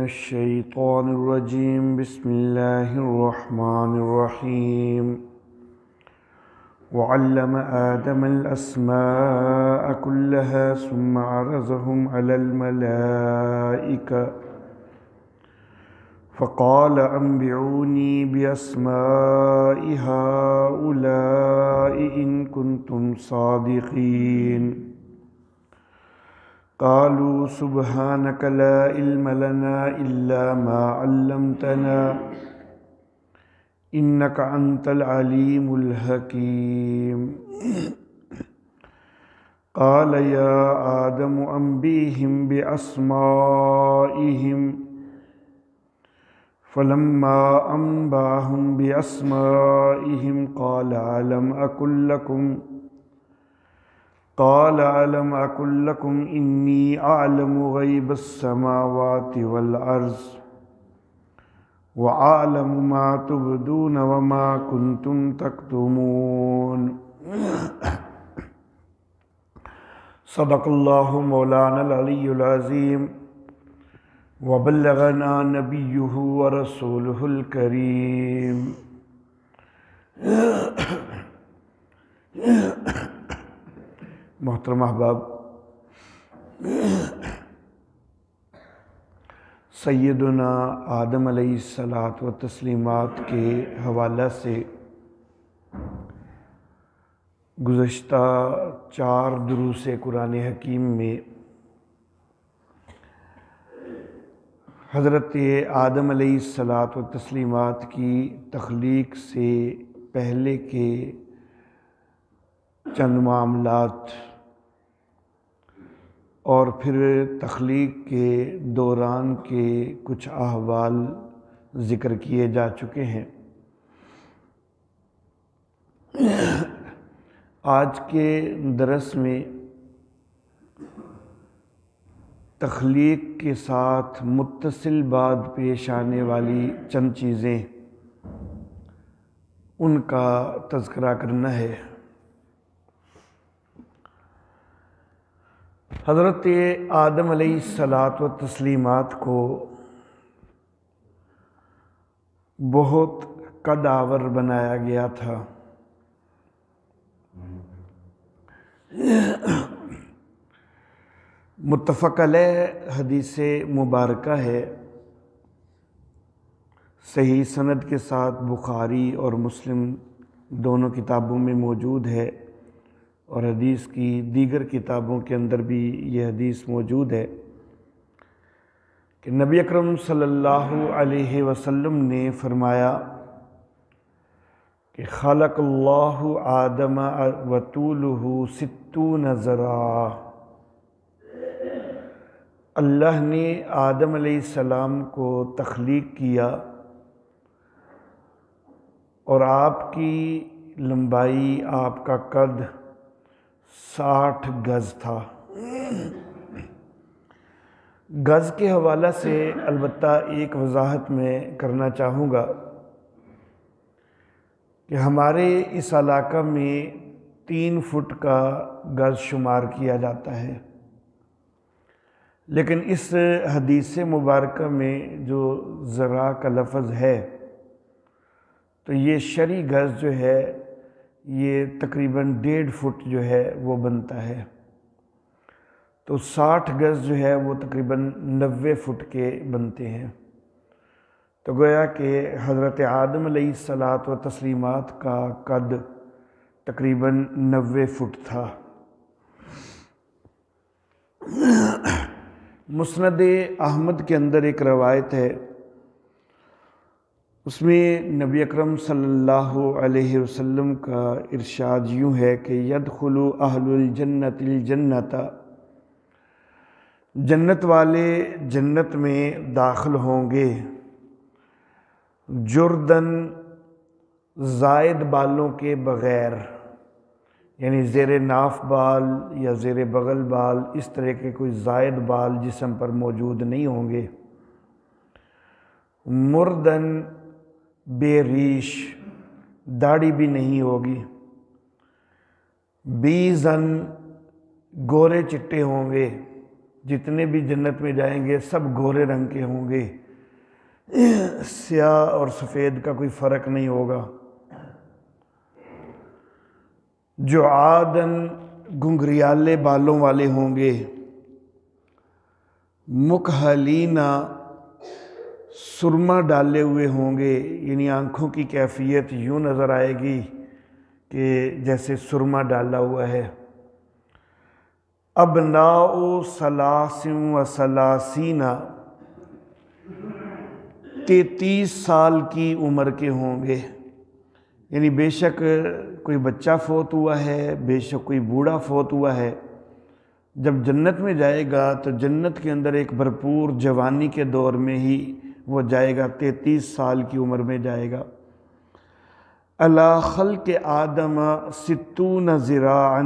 الشيطان الرجيم بسم الله الرحمن الرحيم وعلم آدم الأسماء كلها ثم عرضهم على الملائكة فقال أنبئوني بأسماء هؤلاء إن كنتم صادقين قالوا سبحانك لا علم لنا إلا ما علمتنا إنك أنت العليم الحكيم قال يا آدم أنبئهم بأسمائهم فلما أنبأهم بأسمائهم قال ألم أقل لكم إني أعلم غيب السماوات والأرض وأعلم ما تبدون وما كنتم تكتمون صدق الله مولانا العلي العظيم وبلغنا نبيه ورسوله الكريم محترم احباب، سیدنا آدم علیہ الصلاۃ والتسلیمات کے حوالہ سے گزشتہ 4 دروس قرآن حکیم میں حضرت آدم علیہ الصلاۃ والتسلیمات کی تخلیق سے پہلے کے چند معاملات اور پھر تخلیق کے دوران کے کچھ احوال ذکر کیے جا چکے ہیں۔ آج کے درس میں تخلیق کے ساتھ متصل بعد پیش آنے والی چند چیزیں ان کا تذکرہ کرنا ہے۔ حضرت آدم علیہ الصلاۃ والتسلیمات کو بہت قد آور بنایا گیا تھا۔ متفق علیہ حدیث مبارکہ ہے، صحیح سند کے ساتھ بخاری اور مسلم دونوں کتابوں میں موجود ہے، اور حدیث کی دیگر کتابوں کے اندر بھی یہ حدیث موجود ہے کہ نبی اکرم صلی اللہ علیہ وسلم نے فرمایا کہ خلق اللہ آدم وطولہ 60 ذراع، اللہ نے آدم علیہ السلام کو تخلیق کیا اور آپ کی لمبائی، آپ کا قد 60 گز تھا۔ گز کے حوالہ سے البتہ ایک وضاحت میں کرنا چاہوں گا کہ ہمارے اس علاقہ میں 3 فٹ کا گز شمار کیا جاتا ہے، لیکن اس حدیث مبارکہ میں جو ذراع کا لفظ ہے تو یہ شرعی گز جو ہے یہ تقریباً 1.5 فٹ جو ہے وہ بنتا ہے، تو 60 گز جو ہے وہ تقریباً 90 فٹ کے بنتے ہیں۔ تو گویا کہ حضرت آدم علیہ الصلاۃ والتسلیمات کا قد تقریباً 90 فٹ تھا۔ مسند احمد کے اندر ایک روایت ہے، اس میں نبی اکرم صلی اللہ علیہ وسلم کا ارشاد یوں ہے کہ یدخل اہل الجنت الجنت، جنت والے جنت میں داخل ہوں گے، جردن زائد بالوں کے بغیر، یعنی زیر ناف بال یا زیر بغل بال اس طرح کے کوئی زائد بال جسم پر موجود نہیں ہوں گے، مردن بے ریش، داڑھی بھی نہیں ہوگی، بیزن گورے چٹے ہوں گے، جتنے بھی جنت میں جائیں گے سب گورے رنگ کے ہوں گے، سیاہ اور سفید کا کوئی فرق نہیں ہوگا۔ جو عادن گنگریالے بالوں والے ہوں گے، مکحلینا سرما ڈالے ہوئے ہوں گے، یعنی آنکھوں کی کیفیت یوں نظر آئے گی کہ جیسے سرما ڈالا ہوا ہے۔ ابناء ثلاث و ثلاثین، 33 سال کی عمر کے ہوں گے، یعنی بے شک کوئی بچہ فوت ہوا ہے، بے شک کوئی بوڑھا فوت ہوا ہے، جب جنت میں جائے گا تو جنت کے اندر ایک بھرپور جوانی کے دور میں ہی وہ جائے گا، 33 سال کی عمر میں جائے گا۔ علی خلق آدم 60 ذراعا،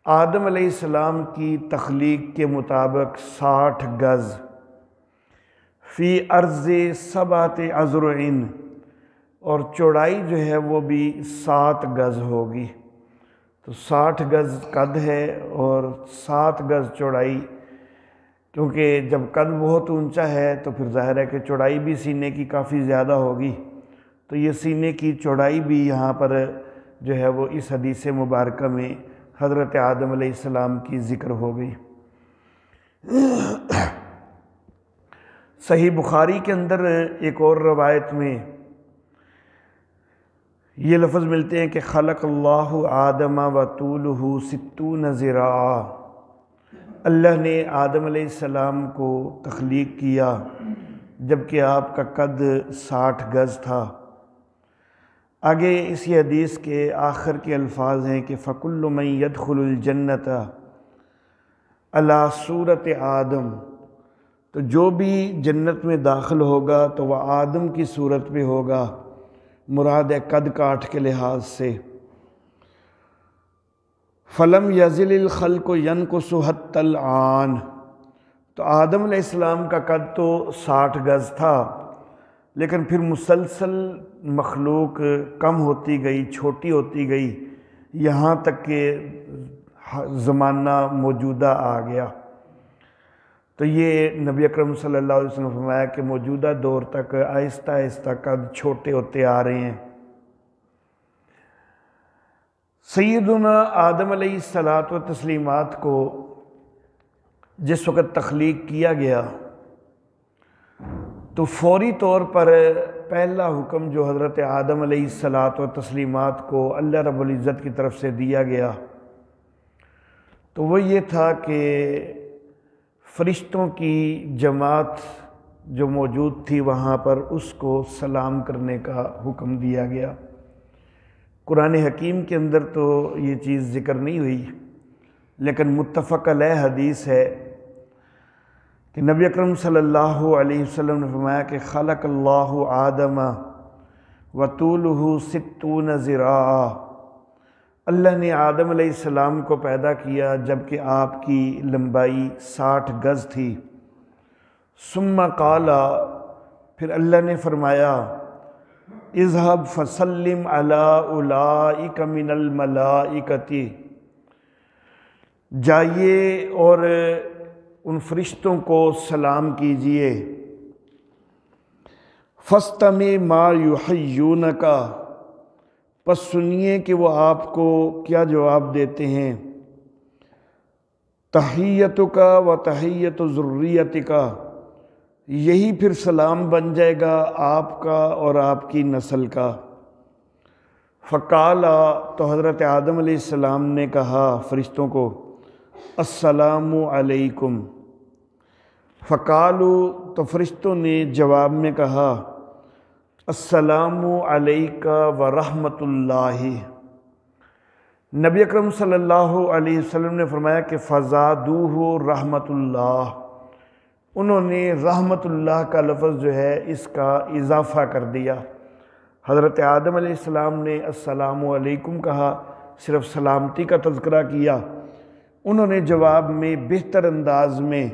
آدم علیہ السلام کی تخلیق کے مطابق 60 گز، فی عرض 7 اذرع، اور چوڑائی جو ہے وہ بھی 7 گز ہوگی۔ تو 60 گز قد ہے اور 7 گز چوڑائی، کیونکہ جب قد بہت اونچا ہے تو پھر ظاہر ہے کہ چوڑائی بھی سینے کی کافی زیادہ ہوگی، تو یہ سینے کی چوڑائی بھی یہاں پر جو ہے وہ اس حدیث مبارکہ میں حضرت آدم علیہ السلام کی ذکر ہو گئی۔ صحیح بخاری کے اندر ایک اور روایت میں یہ لفظ ملتے ہیں کہ خلق اللہ آدم و طولہ 60 ذراعا، اللہ نے آدم علیہ السلام کو تخلیق کیا جبکہ آپ کا قد 60 گز تھا۔ آگے اسی حدیث کے آخر کے الفاظ ہیں کہ فَكُلُّ مَن يَدْخُلُ الْجَنَّةَ عَلَى صُورَةِ آدم، تو جو بھی جنت میں داخل ہوگا تو وہ آدم کی صورت میں ہوگا، مراد ہے قد کاٹ کے لحاظ سے۔ فَلَمْ يَزِلِ الْخَلْقُ يَنْقُصُ حَتَّى الْآنَ، تو آدم علیہ السلام کا قد تو 60 گز تھا، لیکن پھر مسلسل مخلوق کم ہوتی گئی، چھوٹی ہوتی گئی، یہاں تک کہ زمانہ موجودہ آ گیا۔ تو یہ نبی اکرم صلی اللہ علیہ وسلم نے فرمایا کہ موجودہ دور تک آہستہ آہستہ قد چھوٹے ہوتے آ رہے ہیں۔ سیدنا آدم علیہ الصلاۃ و تسلیمات کو جس وقت تخلیق کیا گیا تو فوری طور پر پہلا حکم جو حضرت آدم علیہ الصلاۃ و تسلیمات کو اللہ رب العزت کی طرف سے دیا گیا تو وہ یہ تھا کہ فرشتوں کی جماعت جو موجود تھی وہاں پر اس کو سلام کرنے کا حکم دیا گیا۔ قرآن حکیم کے اندر تو یہ چیز ذکر نہیں ہوئی، لیکن متفق علیہ حدیث ہے کہ نبی اکرم صلی اللہ علیہ وسلم نے فرمایا کہ خلق اللہ آدم وطولہ 60 ذراعا، اللہ نے آدم علیہ السلام کو پیدا کیا جبکہ آپ کی لمبائی 60 گز تھی۔ ثم قال، پھر اللہ نے فرمایا اذهب فسلم علی اولئک من الملائکۃ، جائیے اور ان فرشتوں کو سلام کیجئے۔ فاستمع ما یحیونک، پس سنیے کہ وہ آپ کو کیا جواب دیتے ہیں۔ تحیتک و تحیت ذریتک، یہی پھر سلام بن جائے گا آپ کا اور آپ کی نسل کا۔ فقال، تو حضرت آدم علیہ السلام نے کہا فرشتوں کو السلام علیکم۔ فقالوا، تو فرشتوں نے جواب میں کہا السلام علیک ورحمۃ اللہ۔ نبی اکرم صلی اللہ علیہ وسلم نے فرمایا کہ فزادوہ رحمۃ اللہ، انہوں نے رحمت اللہ کا لفظ جو ہے اس کا اضافہ کر دیا۔ حضرت آدم علیہ السلام نے السلام علیکم کہا، صرف سلامتی کا تذکرہ کیا، انہوں نے جواب میں بہتر انداز میں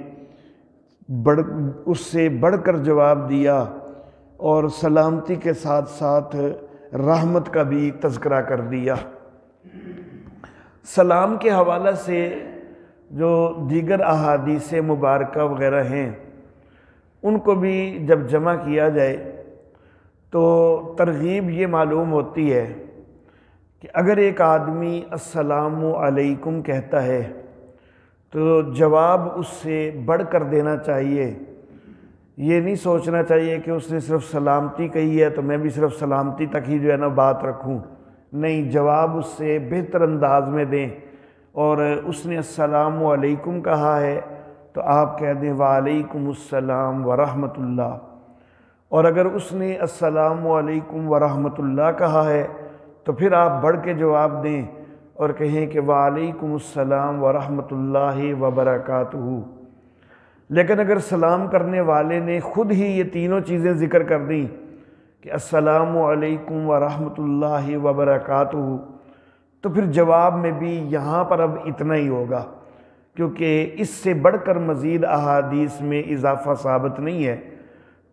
اس سے بڑھ کر جواب دیا اور سلامتی کے ساتھ ساتھ رحمت کا بھی تذکرہ کر دیا۔ سلام کے حوالہ سے جو دیگر احادیث مبارکہ وغیرہ ہیں ان کو بھی جب جمع کیا جائے تو ترغیب یہ معلوم ہوتی ہے کہ اگر ایک آدمی السلام علیکم کہتا ہے تو جواب اس سے بڑھ کر دینا چاہیے. یہ نہیں سوچنا چاہیے کہ اس نے صرف سلامتی کہی ہے تو میں بھی صرف سلامتی تک ہی جو ہے نا بات رکھوں. نہیں، جواب اس سے بہتر انداز میں دیں. اور اس نے السلام علیکم کہا ہے تو آپ کہہ دیں وعلیکم السلام ورحمۃ اللہ. اور اگر اس نے السلام علیکم ورحمۃ اللہ کہا ہے تو پھر آپ بڑھ کے جواب دیں اور کہیں کہ وعلیکم السلام ورحمۃ اللہ وبرکاتہ. لیکن اگر سلام کرنے والے نے خود ہی یہ تینوں چیزیں ذکر کر دیں کہ السلام علیکم ورحمۃ اللہ وبرکاتہ تو پھر جواب میں بھی یہاں پر اب اتنا ہی ہوگا، کیونکہ اس سے بڑھ کر مزید احادیث میں اضافہ ثابت نہیں ہے.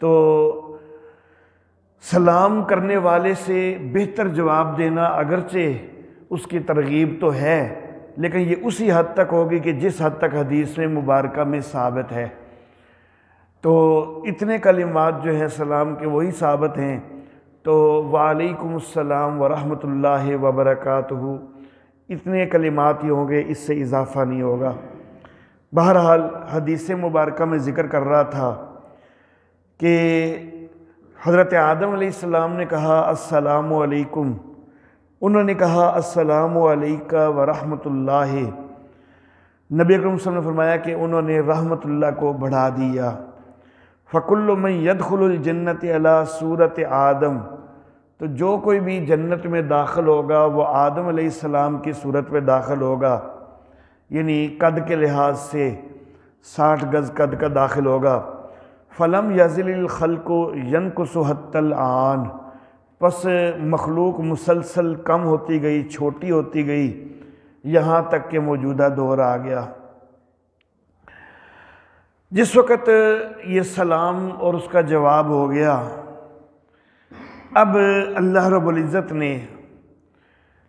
تو سلام کرنے والے سے بہتر جواب دینا اگرچہ اس کی ترغیب تو ہے، لیکن یہ اسی حد تک ہوگی کہ جس حد تک حدیث میں مبارکہ میں ثابت ہے. تو اتنے کلمات جو ہیں سلام کے وہی ثابت ہیں. تو وعلیکم السلام ورحمۃ اللہ وبرکاتہ اتنے کلمات ہی ہوں گے، اس سے اضافہ نہیں ہوگا. بہرحال حدیث مبارکہ میں ذکر کر رہا تھا کہ حضرت آدم علیہ السلام نے کہا السلام علیکم، انہوں نے کہا السلام علیکہ ورحمۃ اللہ. نبی اکرم صلی اللہ علیہ وسلم نے فرمایا کہ انہوں نے رحمت اللہ کو بڑھا دیا. فَكُلُّ مَنْ يَدْخُلُ الْجَنَّةِ عَلَى صُورَةِ آدم، تو جو کوئی بھی جنت میں داخل ہوگا وہ آدم علیہ السلام کی صورت میں داخل ہوگا، یعنی قد کے لحاظ سے 60 گز قد کا داخل ہوگا. فَلَمْ يَزِلِ الْخَلْقُ يَنْقُصُ حَتَّى الْآنَ، پس مخلوق مسلسل کم ہوتی گئی، چھوٹی ہوتی گئی، یہاں تک کہ موجودہ دور آ گیا. جس وقت یہ سلام اور اس کا جواب ہو گیا، اب اللہ رب العزت نے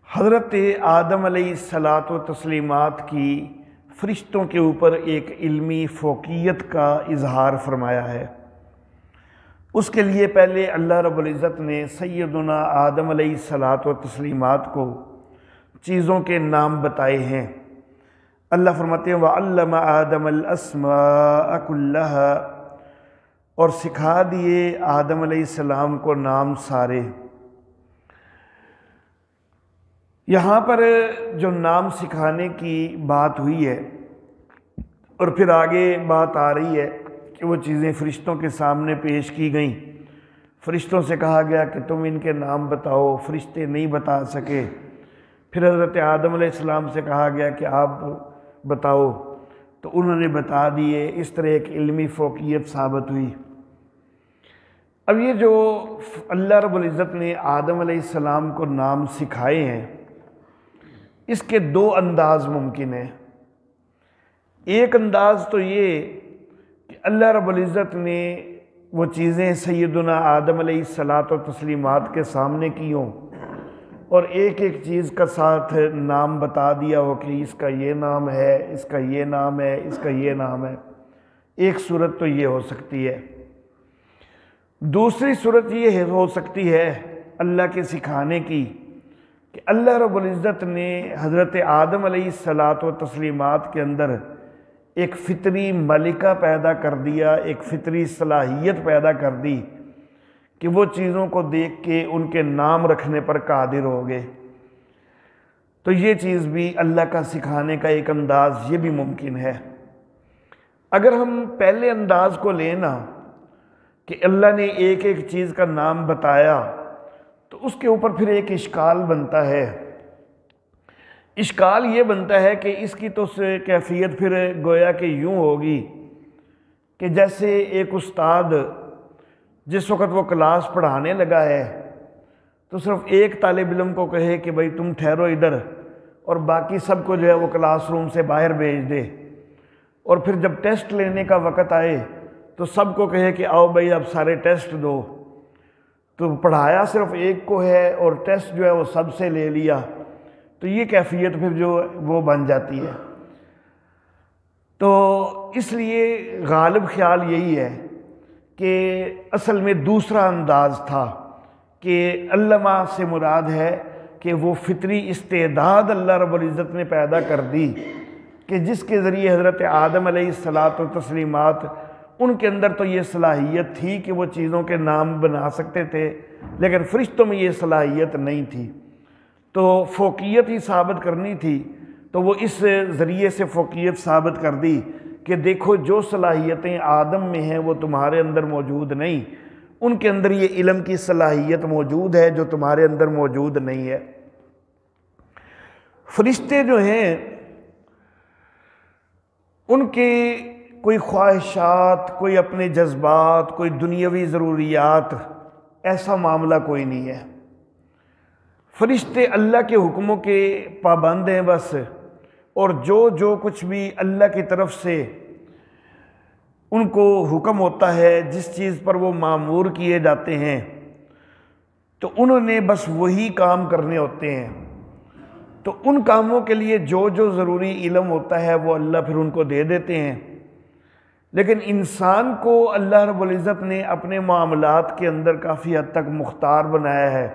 حضرت آدم علیہ الصلاۃ والتسلیمات کی فرشتوں کے اوپر ایک علمی فوقیت کا اظہار فرمایا ہے. اس کے لیے پہلے اللہ رب العزت نے سیدنا آدم علیہ الصلاۃ والتسلیمات کو چیزوں کے نام بتائے ہیں. اللہ فرماتے ہیں وَعَلَّمَ آدَمَ الْأَسْمَاءَ كُلَّهَا، اور سکھا دیے آدم علیہ السلام کو نام سارے. یہاں پر جو نام سکھانے کی بات ہوئی ہے اور پھر آگے بات آ رہی ہے کہ وہ چیزیں فرشتوں کے سامنے پیش کی گئیں. فرشتوں سے کہا گیا کہ تم ان کے نام بتاؤ، فرشتے نہیں بتا سکے. پھر حضرت آدم علیہ السلام سے کہا گیا کہ آپ بتاؤ، تو انہوں نے بتا دیے. اس طرح ایک علمی فوقیت ثابت ہوئی. اب یہ جو اللہ رب العزت نے آدم علیہ السلام کو نام سکھائے ہیں، اس کے دو انداز ممکن ہیں. ایک انداز تو یہ کہ اللہ رب العزت نے وہ چیزیں سیدنا آدم علیہ الصلاۃ والتسلیمات کے سامنے کی ہوں اور ایک ایک چیز کا ساتھ نام بتا دیا ہو کہ اس کا یہ نام ہے، اس کا یہ نام ہے، اس کا یہ نام ہے. ایک صورت تو یہ ہو سکتی ہے. دوسری صورت یہ ہو سکتی ہے اللہ کے سکھانے کی کہ اللہ رب العزت نے حضرت آدم علیہ الصلاۃ والتسلیمات کے اندر ایک فطری ملکہ پیدا کر دیا، ایک فطری صلاحیت پیدا کر دی کہ وہ چیزوں کو دیکھ کے ان کے نام رکھنے پر قادر ہو گئے. تو یہ چیز بھی اللہ کا سکھانے کا ایک انداز یہ بھی ممکن ہے. اگر ہم پہلے انداز کو لینا کہ اللہ نے ایک ایک چیز کا نام بتایا تو اس کے اوپر پھر ایک اشکال بنتا ہے. اشکال یہ بنتا ہے کہ اس کی تو کیفیت پھر گویا کہ یوں ہوگی کہ جیسے ایک استاد جس وقت وہ کلاس پڑھانے لگا ہے تو صرف ایک طالب علم کو کہے کہ بھئی تم ٹھہرو ادھر اور باقی سب کو جو ہے وہ کلاس روم سے باہر بھیج دے، اور پھر جب ٹیسٹ لینے کا وقت آئے تو سب کو کہے کہ آؤ بھئی اب سارے ٹیسٹ دو. تو پڑھایا صرف ایک کو ہے اور ٹیسٹ جو ہے وہ سب سے لے لیا. تو یہ کیفیت پھر جو وہ بن جاتی ہے. تو اس لیے غالب خیال یہی ہے کہ اصل میں دوسرا انداز تھا کہ علامہ سے مراد ہے کہ وہ فطری استعداد اللہ رب العزت نے پیدا کر دی کہ جس کے ذریعے حضرت آدم علیہ الصلاۃ والتسلیمات ان کے اندر تو یہ صلاحیت تھی کہ وہ چیزوں کے نام بنا سکتے تھے، لیکن فرشتوں میں یہ صلاحیت نہیں تھی، تو فوقیت ہی ثابت کرنی تھی، تو وہ اس ذریعے سے فوقیت ثابت کر دی کہ دیکھو جو صلاحیتیں آدم میں ہیں وہ تمہارے اندر موجود نہیں، ان کے اندر یہ علم کی صلاحیت موجود ہے جو تمہارے اندر موجود نہیں ہے۔ فرشتے جو ہیں ان کے کوئی خواہشات، کوئی اپنے جذبات، کوئی دنیاوی ضروریات، ایسا معاملہ کوئی نہیں ہے۔ فرشتے اللہ کے حکموں کے پابند ہیں بس، اور جو کچھ بھی اللہ کی طرف سے ان کو حکم ہوتا ہے، جس چیز پر وہ مامور کیے جاتے ہیں، تو انہوں نے بس وہی کام کرنے ہوتے ہیں، تو ان کاموں کے لیے جو ضروری علم ہوتا ہے وہ اللہ پھر ان کو دے دیتے ہیں۔ لیکن انسان کو اللہ رب العزت نے اپنے معاملات کے اندر کافی حد تک مختار بنایا ہے،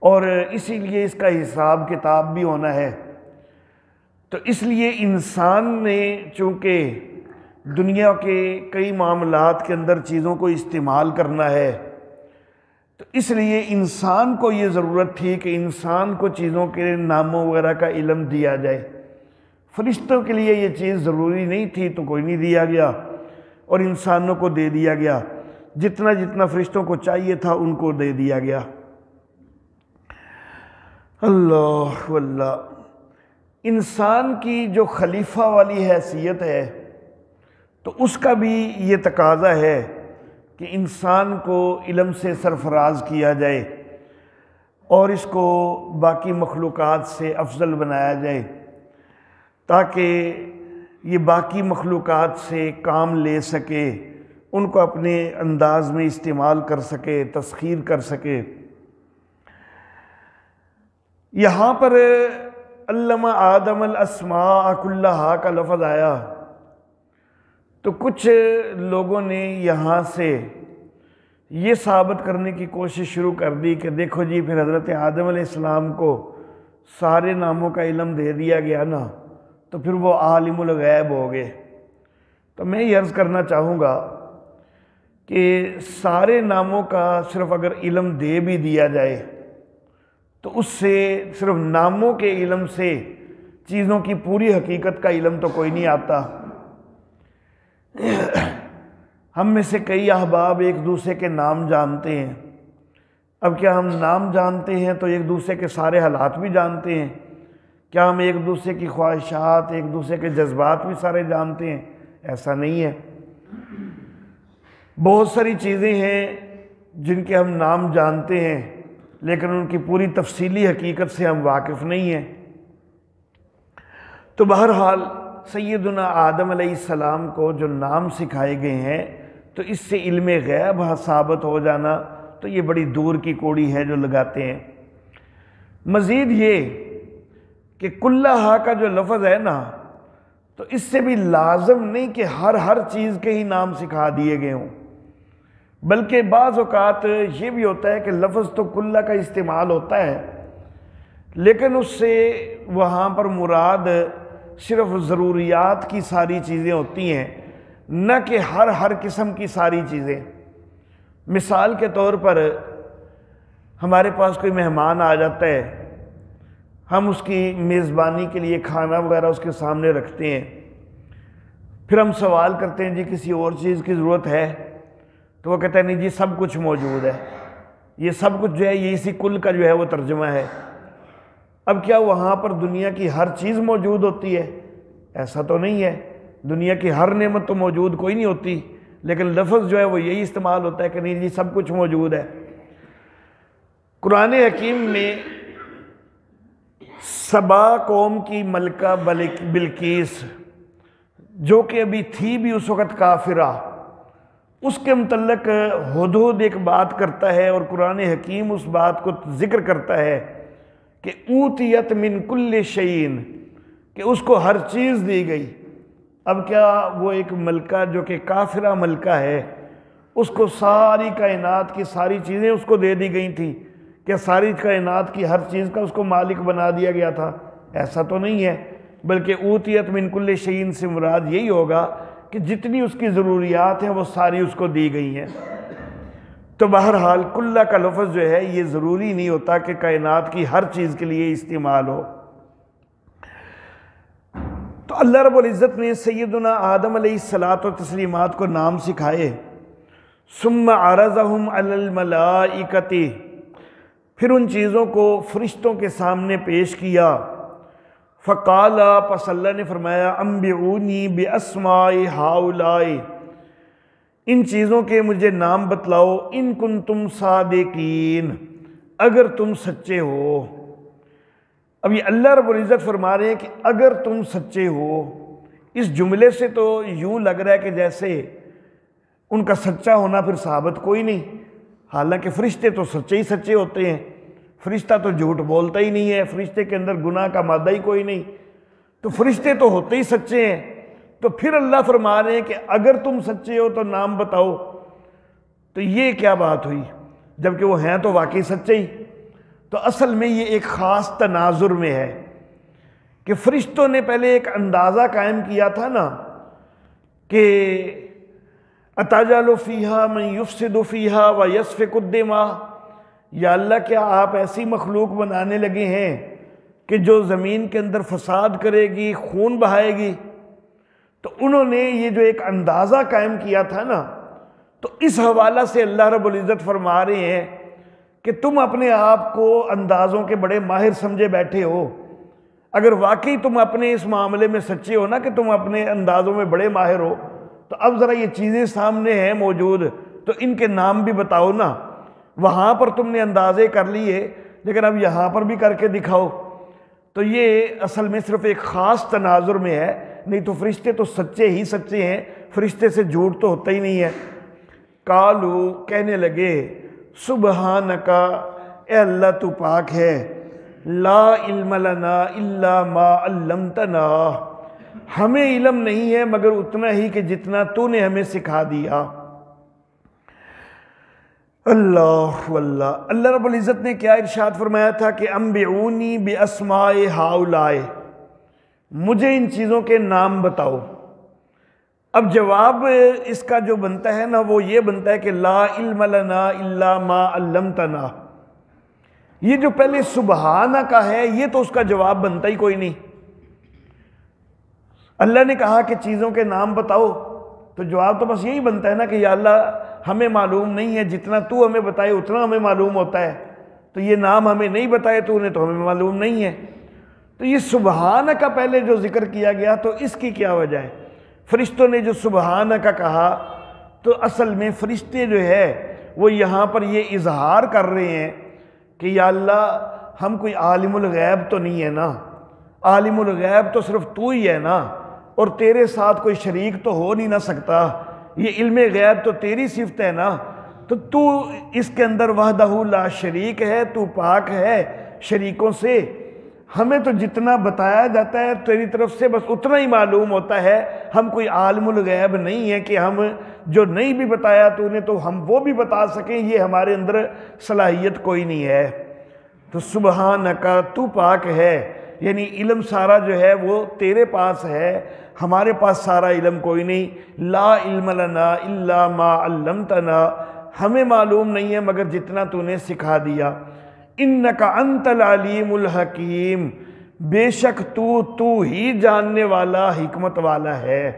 اور اسی لیے اس کا حساب کتاب بھی ہونا ہے۔ تو اس لیے انسان نے چونکہ دنیا کے کئی معاملات کے اندر چیزوں کو استعمال کرنا ہے، تو اس لیے انسان کو یہ ضرورت تھی کہ انسان کو چیزوں کے ناموں وغیرہ کا علم دیا جائے۔ فرشتوں کے لیے یہ چیز ضروری نہیں تھی تو کوئی نہیں دیا گیا، اور انسانوں کو دے دیا گیا، جتنا فرشتوں کو چاہیے تھا ان کو دے دیا گیا۔ اللہ واللہ، انسان کی جو خلیفہ والی حیثیت ہے تو اس کا بھی یہ تقاضا ہے کہ انسان کو علم سے سرفراز کیا جائے اور اس کو باقی مخلوقات سے افضل بنایا جائے، تاکہ یہ باقی مخلوقات سے کام لے سکے، ان کو اپنے انداز میں استعمال کر سکے، تسخیر کر سکے۔ یہاں پر علم آدم الاسماء کلہا کا لفظ آیا تو کچھ لوگوں نے یہاں سے یہ ثابت کرنے کی کوشش شروع کر دی کہ دیکھو جی پھر حضرت آدم علیہ السلام کو سارے ناموں کا علم دے دیا گیا نا، تو پھر وہ عالم الغیب ہو گئے۔ تو میں یہ عرض کرنا چاہوں گا کہ سارے ناموں کا صرف اگر علم دے بھی دیا جائے تو اس سے صرف ناموں کے علم سے چیزوں کی پوری حقیقت کا علم تو کوئی نہیں آتا۔ ہم میں سے کئی احباب ایک دوسرے کے نام جانتے ہیں، اب کیا ہم نام جانتے ہیں تو ایک دوسرے کے سارے حالات بھی جانتے ہیں؟ کیا ہم ایک دوسرے کی خواہشات، ایک دوسرے کے جذبات بھی سارے جانتے ہیں؟ ایسا نہیں ہے۔ بہت ساری چیزیں ہیں جن کے ہم نام جانتے ہیں لیکن ان کی پوری تفصیلی حقیقت سے ہم واقف نہیں ہیں۔ تو بہرحال سیدنا آدم علیہ السلام کو جو نام سکھائے گئے ہیں تو اس سے علم غیب ثابت ہو جانا تو یہ بڑی دور کی کوڑی ہے جو لگاتے ہیں۔ مزید یہ کہ کلہا کا جو لفظ ہے نا، تو اس سے بھی لازم نہیں کہ ہر چیز کے ہی نام سکھا دیے گئے ہوں، بلکہ بعض اوقات یہ بھی ہوتا ہے کہ لفظ تو کلہ کا استعمال ہوتا ہے لیکن اس سے وہاں پر مراد صرف ضروریات کی ساری چیزیں ہوتی ہیں، نہ کہ ہر قسم کی ساری چیزیں۔ مثال کے طور پر ہمارے پاس کوئی مہمان آ جاتا ہے، ہم اس کی میزبانی کے لیے کھانا وغیرہ اس کے سامنے رکھتے ہیں، پھر ہم سوال کرتے ہیں جی کسی اور چیز کی ضرورت ہے؟ تو وہ کہتا ہے نہیں جی سب کچھ موجود ہے۔ یہ سب کچھ جو ہے یہ اسی کل کا جو ہے وہ ترجمہ ہے۔ اب کیا وہاں پر دنیا کی ہر چیز موجود ہوتی ہے؟ ایسا تو نہیں ہے، دنیا کی ہر نعمت تو موجود کوئی نہیں ہوتی، لیکن لفظ جو ہے وہ یہی استعمال ہوتا ہے کہ نہیں جی سب کچھ موجود ہے۔ قرآن حکیم میں سبا قوم کی ملکہ بلقیس، جو کہ ابھی تھی بھی اس وقت کافرہ، اس کے متعلق ہدہد ایک بات کرتا ہے اور قرآن حکیم اس بات کو ذکر کرتا ہے کہ اوتیت من کل شیء، کہ اس کو ہر چیز دی گئی۔ اب کیا وہ ایک ملکہ جو کہ کافرہ ملکہ ہے، اس کو ساری کائنات کی ساری چیزیں اس کو دے دی گئی تھیں، کہ ساری کائنات کی ہر چیز کا اس کو مالک بنا دیا گیا تھا؟ ایسا تو نہیں ہے، بلکہ اوتیت من کل شیء سے مراد یہی ہوگا کہ جتنی اس کی ضروریات ہیں وہ ساری اس کو دی گئی ہیں۔ تو بہرحال کلہ کا لفظ جو ہے یہ ضروری نہیں ہوتا کہ کائنات کی ہر چیز کے لیے استعمال ہو۔ تو اللہ رب العزت نے سیدنا آدم علیہ الصلاۃ والتسلیمات کو نام سکھائے، ثم عرضهم علی الملائکۃ، پھر ان چیزوں کو فرشتوں کے سامنے پیش کیا، فقال، پس اللہ نے فرمایا، انبئونی باسماء ہؤلاء، ان چیزوں کے مجھے نام بتلاؤ، ان کنتم صادقین، اگر تم سچے ہو۔ اب یہ اللہ رب العزت فرما رہے ہیں کہ اگر تم سچے ہو، اس جملے سے تو یوں لگ رہا ہے کہ جیسے ان کا سچا ہونا پھر ثابت کوئی نہیں، حالانکہ فرشتے تو سچے ہی سچے ہوتے ہیں، فرشتہ تو جھوٹ بولتا ہی نہیں ہے، فرشتے کے اندر گناہ کا مادہ ہی کوئی نہیں، تو فرشتے تو ہوتے ہی سچے ہیں۔ تو پھر اللہ فرما رہے ہیں کہ اگر تم سچے ہو تو نام بتاؤ۔ تو یہ کیا بات ہوئی؟ جبکہ وہ ہیں تو واقعی سچے ہی۔ تو اصل میں یہ ایک خاص تناظر میں ہے کہ فرشتوں نے پہلے ایک اندازہ قائم کیا تھا نا کہ اتجعل فیہا من یفسد فیہا ویسفک الدماء، یا اللہ کیا آپ ایسی مخلوق بنانے لگے ہیں کہ جو زمین کے اندر فساد کرے گی، خون بہائے گی؟ تو انہوں نے یہ جو ایک اندازہ قائم کیا تھا نا، تو اس حوالہ سے اللہ رب العزت فرما رہے ہیں کہ تم اپنے آپ کو اندازوں کے بڑے ماہر سمجھے بیٹھے ہو۔ اگر واقعی تم اپنے اس معاملے میں سچے ہو نا کہ تم اپنے اندازوں میں بڑے ماہر ہو، تو اب ذرا یہ چیزیں سامنے ہیں موجود، تو ان کے نام بھی بتاؤ نا۔ وہاں پر تم نے اندازے کر لیے، لیکن اب یہاں پر بھی کر کے دکھاؤ۔ تو یہ اصل میں صرف ایک خاص تناظر میں ہے، نہیں تو فرشتے تو سچے ہی سچے ہیں، فرشتے سے جھوٹ تو ہوتا ہی نہیں ہے۔ قالو، کہنے لگے، سبحانک، اے اللہ تو پاک ہے، لا علم لنا الا ما علمتنا، ہمیں علم نہیں ہے مگر اتنا ہی کہ جتنا تو نے ہمیں سکھا دیا۔ اللہ واللہ، اللہ رب العزت نے کیا ارشاد فرمایا تھا کہ انبئونی باسماء ہؤلاء، مجھے ان چیزوں کے نام بتاؤ۔ اب جواب اس کا جو بنتا ہے نا وہ یہ بنتا ہے کہ لا علم لنا الا ما علمتنا۔ یہ جو پہلے سبحانہ کا ہے یہ تو اس کا جواب بنتا ہی کوئی نہیں۔ اللہ نے کہا کہ چیزوں کے نام بتاؤ، تو جواب تو بس یہی بنتا ہے نا کہ یا اللہ ہمیں معلوم نہیں ہے، جتنا تو ہمیں بتائے اتنا ہمیں معلوم ہوتا ہے، تو یہ نام ہمیں نہیں بتائے تو انہیں تو ہمیں معلوم نہیں ہے۔ تو یہ سبحانہ کا پہلے جو ذکر کیا گیا تو اس کی کیا وجہ ہے؟ فرشتوں نے جو سبحانہ کا کہا تو اصل میں فرشتے جو ہے وہ یہاں پر یہ اظہار کر رہے ہیں کہ یا اللہ ہم کوئی عالم الغیب تو نہیں ہے نا، عالم الغیب تو صرف تو ہی ہے نا، اور تیرے ساتھ کوئی شریک تو ہو نہیں نہ سکتا، یہ علم غیب تو تیری صفت ہے نا، تو اس کے اندر وحدہ لا شریک ہے، تو پاک ہے شریکوں سے، ہمیں تو جتنا بتایا جاتا ہے تیری طرف سے بس اتنا ہی معلوم ہوتا ہے، ہم کوئی عالم الغیب نہیں ہے کہ ہم جو نہیں بھی بتایا تو انہیں تو ہم وہ بھی بتا سکیں، یہ ہمارے اندر صلاحیت کوئی نہیں ہے۔ تو سبحانک، تو پاک ہے، یعنی علم سارا جو ہے وہ تیرے پاس ہے، ہمارے پاس سارا علم کوئی نہیں۔ لا علم لنا الا ما علمتنا، ہمیں معلوم نہیں ہے مگر جتنا تو نے سکھا دیا۔ انک انت العلیم الحکیم، بے شک تو ہی جاننے والا حکمت والا ہے۔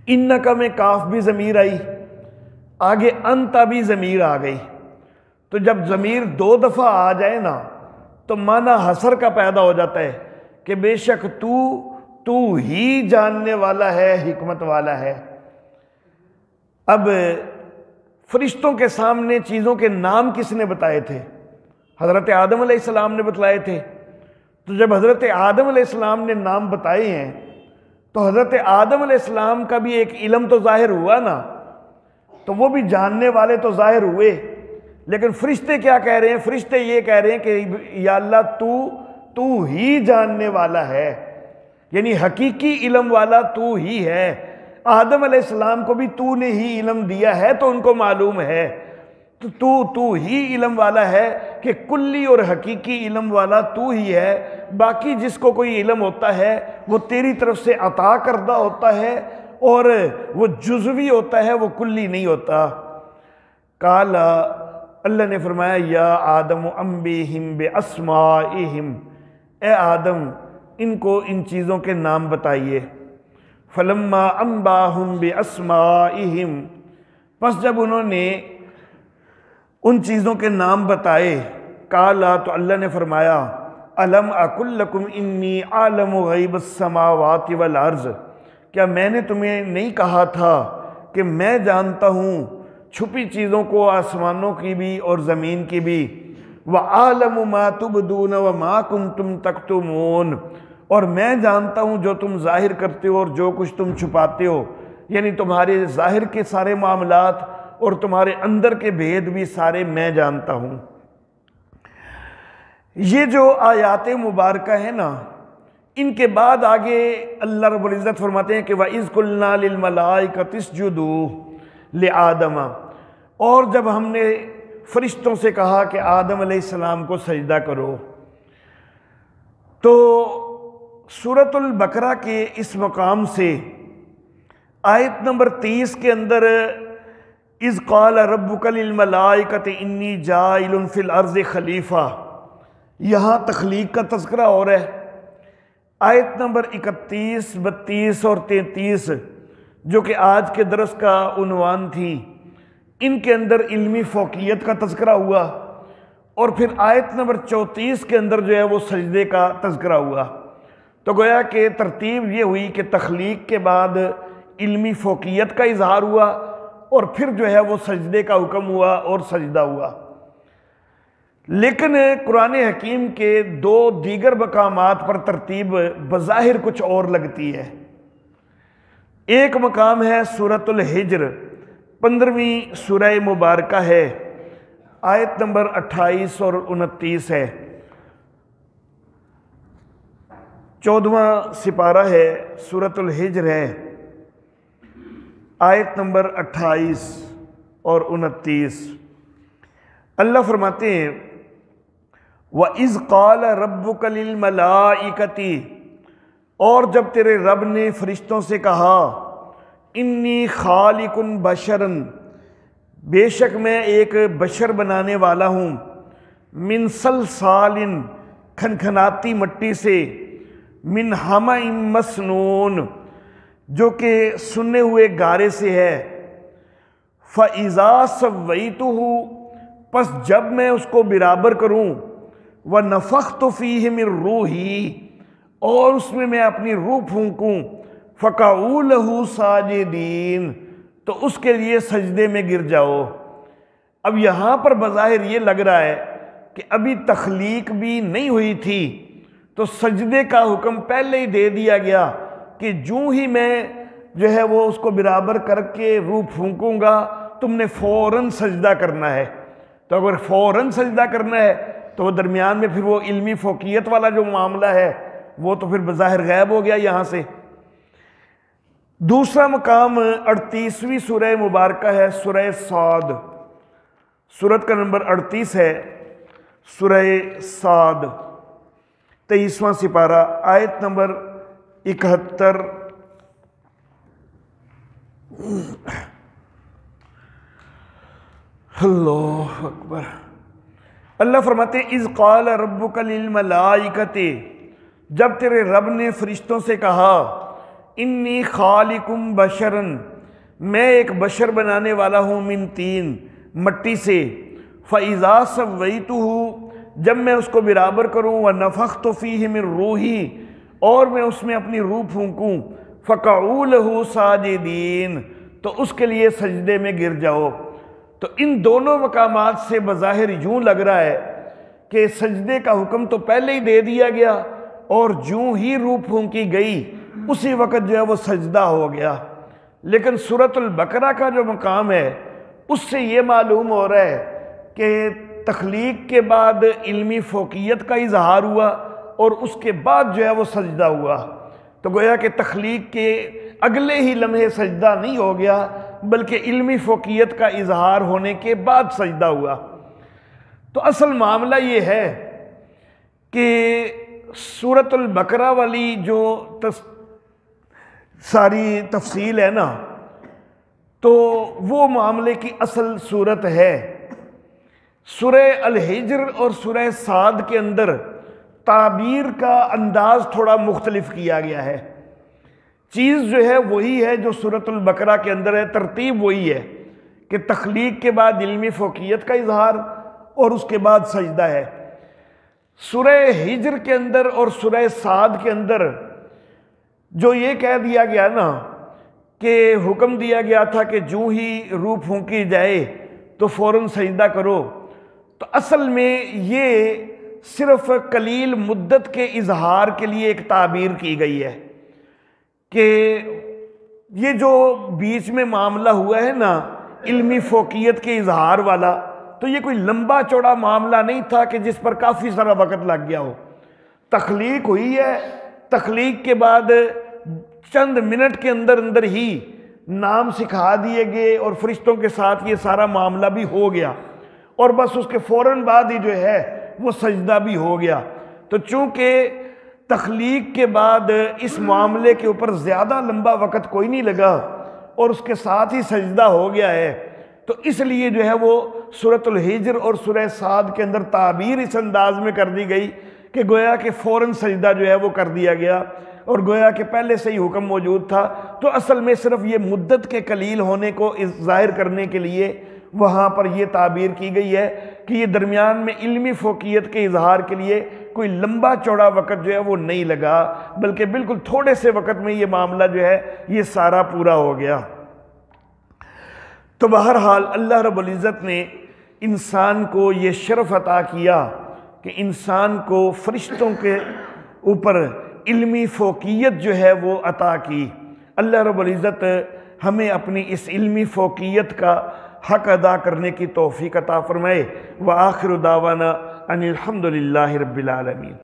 انک میں کاف بھی ضمیر آئی، آگے انت بھی ضمیر آ گئی، تو جب ضمیر دو دفعہ آ جائے نا تو معنی حصر کا پیدا ہو جاتا ہے کہ بے شک تو ہی جاننے والا ہے، حکمت والا ہے۔ اب فرشتوں کے سامنے چیزوں کے نام کس نے بتائے تھے؟ حضرت آدم علیہ السلام نے بتلائے تھے۔ تو جب حضرت آدم علیہ السلام نے نام بتائے ہیں تو حضرت آدم علیہ السلام کا بھی ایک علم تو ظاہر ہوا نا، تو وہ بھی جاننے والے تو ظاہر ہوئے، لیکن فرشتے کیا کہہ رہے ہیں؟ فرشتے یہ کہہ رہے ہیں کہ یا اللہ تو ہی جاننے والا ہے، یعنی حقیقی علم والا تو ہی ہے۔ آدم علیہ السلام کو بھی تو نے ہی علم دیا ہے تو ان کو معلوم ہے، تو ہی علم والا ہے کہ کلی اور حقیقی علم والا تو ہی ہے۔ باقی جس کو کوئی علم ہوتا ہے وہ تیری طرف سے عطا کردہ ہوتا ہے اور وہ جزوی ہوتا ہے، وہ کلی نہیں ہوتا۔ قال، اللہ نے فرمایا یا آدم انبئہم باسمائہم، اے آدم ان کو ان چیزوں کے نام بتائیے۔ فلما انباہم باسمائہم، پس جب انہوں نے ان چیزوں کے نام بتائے، قالا، تو اللہ نے فرمایا الم اقل لکم انی عالم غیب السماوات والارض، کیا میں نے تمہیں نہیں کہا تھا کہ میں جانتا ہوں چھپی چیزوں کو، آسمانوں کی بھی اور زمین کی بھی، وعالم ما تبدون وما کنتم تکتمون، اور میں جانتا ہوں جو تم ظاہر کرتے ہو اور جو کچھ تم چھپاتے ہو، یعنی تمہارے ظاہر کے سارے معاملات اور تمہارے اندر کے بھید بھی سارے میں جانتا ہوں۔ یہ جو آیات مبارکہ ہیں نا، ان کے بعد آگے اللہ رب العزت فرماتے ہیں کہ وَإِذْ قُلْنَا لِلْمَلَائِكَةِ اسْجُدُوا لِآدَمَ، اور جب ہم نے فرشتوں سے کہا کہ آدم علیہ السلام کو سجدہ کرو، تو سورۃ البقرہ کے اس مقام سے آیت نمبر 30 کے اندر اذ قال ربک للملائکۃ انی جاعل فی الارض خلیفہ، یہاں تخلیق کا تذکرہ ہو رہا ہے۔ آیت نمبر 31، 32 اور 33 جو کہ آج کے درس کا عنوان تھی، ان کے اندر علمی فوقیت کا تذکرہ ہوا، اور پھر آیت نمبر 34 کے اندر جو ہے وہ سجدے کا تذکرہ ہوا۔ تو گویا کہ ترتیب یہ ہوئی کہ تخلیق کے بعد علمی فوقیت کا اظہار ہوا، اور پھر جو ہے وہ سجدے کا حکم ہوا اور سجدہ ہوا۔ لیکن قرآن حکیم کے دو دیگر مقامات پر ترتیب بظاہر کچھ اور لگتی ہے۔ ایک مقام ہے سورۃ الحجر، 15ویں سورہ مبارکہ ہے، آیت نمبر 28 اور 29 ہے، 14واں سپارہ ہے، سورۃ الحجر ہے، آیت نمبر 28 اور 29۔ اللہ فرماتے ہیں وَإِذْ قَالَ رَبُّكَ لِلْمَلَائِكَةِ، اور جب تیرے رب نے فرشتوں سے کہا انی خالق بشرن، بے شک میں ایک بشر بنانے والا ہوں، من صلصال، کھنکھناتی مٹی سے، من حمأ مسنون، جو کہ سنے ہوئے گارے سے ہے، فَإِذَا سَوَّيْتُهُ، پس جب میں اس کو برابر کروں، وَنَفَخْتُ فِيهِ مِن رُوحِي، اور اس میں اپنی روح پھونکوں، فَقَعُوا لَهُ سَاجِدِينَ، تو اس کے لیے سجدے میں گر جاؤ۔ اب یہاں پر بظاہر یہ لگ رہا ہے کہ ابھی تخلیق بھی نہیں ہوئی تھی، تو سجدے کا حکم پہلے ہی دے دیا گیا کہ جو ہی میں جو ہے وہ اس کو برابر کر کے روح پھونکوں گا، تم نے فوراً سجدہ کرنا ہے۔ تو اگر فوراً سجدہ کرنا ہے تو وہ درمیان میں پھر وہ علمی فوقیت والا جو معاملہ ہے وہ تو پھر بظاہر غائب ہو گیا یہاں سے۔ دوسرا مقام 38ویں سورہ مبارکہ ہے، سورہ صاد، سورت کا نمبر 38 ہے، سورہ صاد، 23واں سپارہ، آیت نمبر 71۔ اللہ اکبر۔ اللہ فرماتے ہیں اذ قال ربک للملائکۃ، جب تیرے رب نے فرشتوں سے کہا انی خالق بشرن، میں ایک بشر بنانے والا ہوں، من طین، مٹی سے، فَإِذَا سَوَّيْتُهُ، جب میں اس کو برابر کروں، وَنَفَخْتُ فِيهِ مِن رُوحِي، اور میں اس میں اپنی روح پھونکوں، فَقَعُوا لَهُ سَاجِدِينَ، تو اس کے لیے سجدے میں گر جاؤ۔ تو ان دونوں مقامات سے بظاہر یوں لگ رہا ہے کہ سجدے کا حکم تو پہلے ہی دے دیا گیا، اور جوں ہی روح پھونکی گئی اسی وقت جو ہے وہ سجدہ ہو گیا۔ لیکن سورۃ البقرہ کا جو مقام ہے اس سے یہ معلوم ہو رہا ہے کہ تخلیق کے بعد علمی فوقیت کا اظہار ہوا، اور اس کے بعد جو ہے وہ سجدہ ہوا۔ تو گویا کہ تخلیق کے اگلے ہی لمحے سجدہ نہیں ہو گیا بلکہ علمی فوقیت کا اظہار ہونے کے بعد سجدہ ہوا۔ تو اصل معاملہ یہ ہے کہ سورۃ البقرہ والی جو ساری تفصیل ہے نا، تو وہ معاملے کی اصل صورت ہے سورہ الحجر اور سورہ صاد کے اندر تعبیر کا انداز تھوڑا مختلف کیا گیا ہے۔ چیز جو ہے وہی ہے جو سورۃ البقرہ کے اندر ہے، ترتیب وہی ہے کہ تخلیق کے بعد علمی فوقیت کا اظہار اور اس کے بعد سجدہ ہے۔ سورہ ہجر کے اندر اور سورہ صاد کے اندر جو یہ کہہ دیا گیا نا کہ حکم دیا گیا تھا کہ جو ہی روح پھونکی جائے تو فوراً سجدہ کرو، تو اصل میں یہ صرف قلیل مدت کے اظہار کے لیے ایک تعبیر کی گئی ہے کہ یہ جو بیچ میں معاملہ ہوا ہے نا علمی فوقیت کے اظہار والا، تو یہ کوئی لمبا چوڑا معاملہ نہیں تھا کہ جس پر کافی سارا وقت لگ گیا ہو۔ تخلیق ہوئی ہے، تخلیق کے بعد چند منٹ کے اندر ہی نام سکھا دیے گئے اور فرشتوں کے ساتھ یہ سارا معاملہ بھی ہو گیا، اور بس اس کے فوراً بعد ہی جو ہے وہ سجدہ بھی ہو گیا۔ تو چونکہ تخلیق کے بعد اس معاملے کے اوپر زیادہ لمبا وقت کوئی نہیں لگا اور اس کے ساتھ ہی سجدہ ہو گیا ہے، تو اس لیے جو ہے وہ سورۃ الحجر اور سورہ صاد کے اندر تعبیر اس انداز میں کر دی گئی کہ گویا کہ فوراً سجدہ جو ہے وہ کر دیا گیا، اور گویا کہ پہلے سے ہی حکم موجود تھا۔ تو اصل میں صرف یہ مدت کے قلیل ہونے کو ظاہر کرنے کے لیے وہاں پر یہ تعبیر کی گئی ہے کہ یہ درمیان میں علمی فوقیت کے اظہار کے لیے کوئی لمبا چوڑا وقت جو ہے وہ نہیں لگا، بلکہ بالکل تھوڑے سے وقت میں یہ معاملہ جو ہے یہ سارا پورا ہو گیا۔ تو بہرحال اللہ رب العزت نے انسان کو یہ شرف عطا کیا کہ انسان کو فرشتوں کے اوپر علمی فوقیت جو ہے وہ عطا کی۔ اللہ رب العزت ہمیں اپنی اس علمی فوقیت کا حق ادا کرنے کی توفیق عطا فرمائے۔ وآخر دعوانا ان الحمد للہ رب العالمین۔